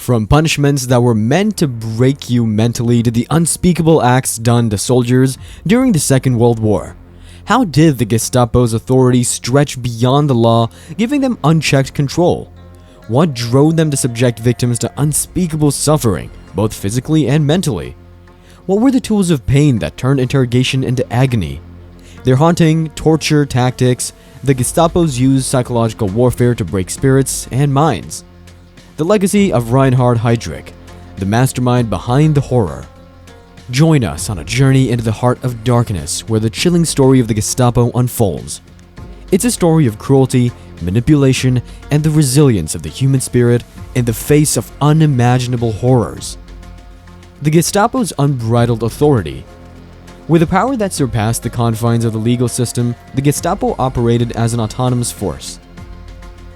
From punishments that were meant to break you mentally to the unspeakable acts done to soldiers during the Second World War. How did the Gestapo's authority stretch beyond the law, giving them unchecked control? What drove them to subject victims to unspeakable suffering, both physically and mentally? What were the tools of pain that turned interrogation into agony? Their haunting, torture tactics, the Gestapo's used psychological warfare to break spirits and minds. The legacy of Reinhard Heydrich, the mastermind behind the horror. Join us on a journey into the heart of darkness where the chilling story of the Gestapo unfolds. It's a story of cruelty, manipulation, and the resilience of the human spirit in the face of unimaginable horrors. The Gestapo's unbridled authority. With a power that surpassed the confines of the legal system, the Gestapo operated as an autonomous force.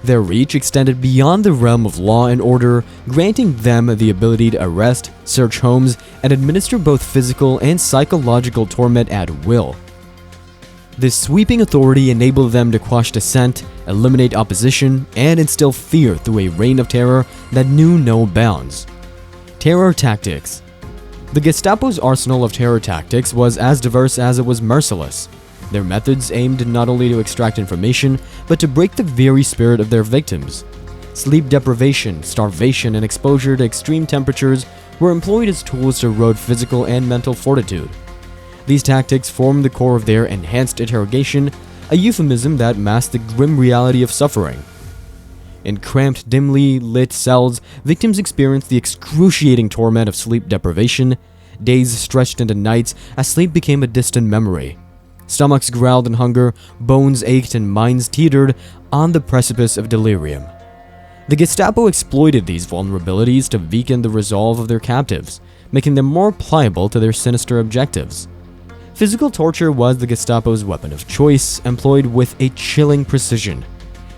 Their reach extended beyond the realm of law and order, granting them the ability to arrest, search homes, and administer both physical and psychological torment at will. This sweeping authority enabled them to quash dissent, eliminate opposition, and instill fear through a reign of terror that knew no bounds. Terror tactics. The Gestapo's arsenal of terror tactics was as diverse as it was merciless. Their methods aimed not only to extract information, but to break the very spirit of their victims. Sleep deprivation, starvation, and exposure to extreme temperatures were employed as tools to erode physical and mental fortitude. These tactics formed the core of their enhanced interrogation, a euphemism that masked the grim reality of suffering. In cramped, dimly lit cells, victims experienced the excruciating torment of sleep deprivation. Days stretched into nights as sleep became a distant memory. Stomachs growled in hunger, bones ached, and minds teetered on the precipice of delirium. The Gestapo exploited these vulnerabilities to weaken the resolve of their captives, making them more pliable to their sinister objectives. Physical torture was the Gestapo's weapon of choice, employed with a chilling precision.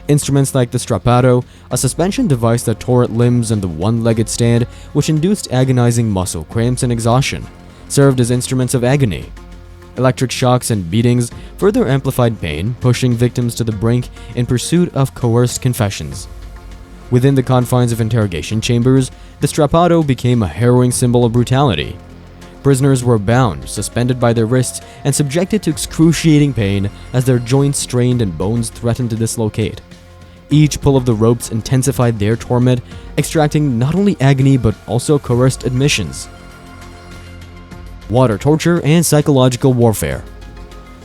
Instruments like the strappato, a suspension device that tore at limbs, and the one-legged stand, which induced agonizing muscle cramps and exhaustion, served as instruments of agony. Electric shocks and beatings further amplified pain, pushing victims to the brink in pursuit of coerced confessions. Within the confines of interrogation chambers, the strappato became a harrowing symbol of brutality. Prisoners were bound, suspended by their wrists, and subjected to excruciating pain as their joints strained and bones threatened to dislocate. Each pull of the ropes intensified their torment, extracting not only agony but also coerced admissions. Water torture and psychological warfare.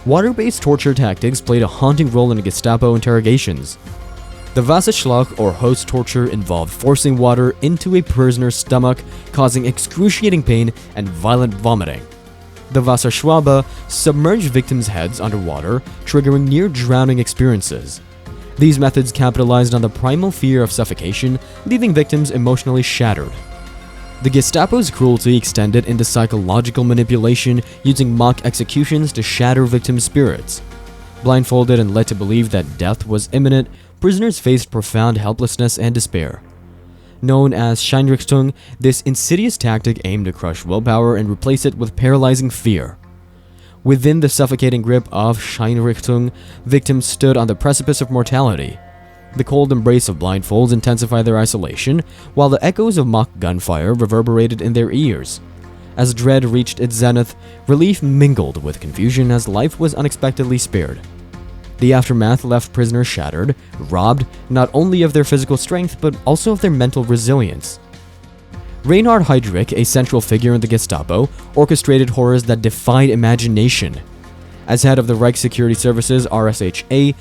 Water-based torture tactics played a haunting role in Gestapo interrogations. The Wasserschlag or hose torture involved forcing water into a prisoner's stomach, causing excruciating pain and violent vomiting. The Wasserschwabe submerged victims' heads underwater, triggering near-drowning experiences. These methods capitalized on the primal fear of suffocation, leaving victims emotionally shattered. The Gestapo's cruelty extended into psychological manipulation, using mock executions to shatter victims' spirits. Blindfolded and led to believe that death was imminent, prisoners faced profound helplessness and despair. Known as Scheinrichtung, this insidious tactic aimed to crush willpower and replace it with paralyzing fear. Within the suffocating grip of Scheinrichtung, victims stood on the precipice of mortality. The cold embrace of blindfolds intensified their isolation, while the echoes of mock gunfire reverberated in their ears. As dread reached its zenith, relief mingled with confusion as life was unexpectedly spared. The aftermath left prisoners shattered, robbed not only of their physical strength but also of their mental resilience. Reinhard Heydrich, a central figure in the Gestapo, orchestrated horrors that defied imagination. As head of the Reich Security Services (RSHA),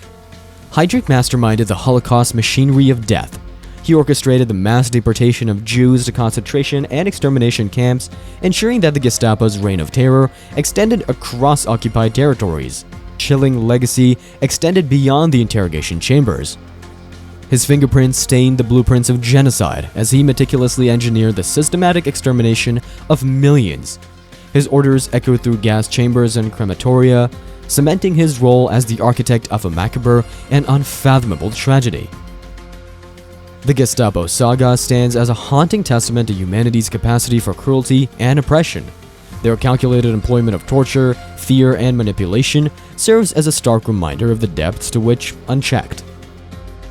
Heydrich masterminded the Holocaust machinery of death. He orchestrated the mass deportation of Jews to concentration and extermination camps, ensuring that the Gestapo's reign of terror extended across occupied territories. Chilling legacy extended beyond the interrogation chambers. His fingerprints stained the blueprints of genocide as he meticulously engineered the systematic extermination of millions. His orders echoed through gas chambers and crematoria, cementing his role as the architect of a macabre and unfathomable tragedy. The Gestapo saga stands as a haunting testament to humanity's capacity for cruelty and oppression. Their calculated employment of torture, fear, and manipulation serves as a stark reminder of the depths to which, unchecked,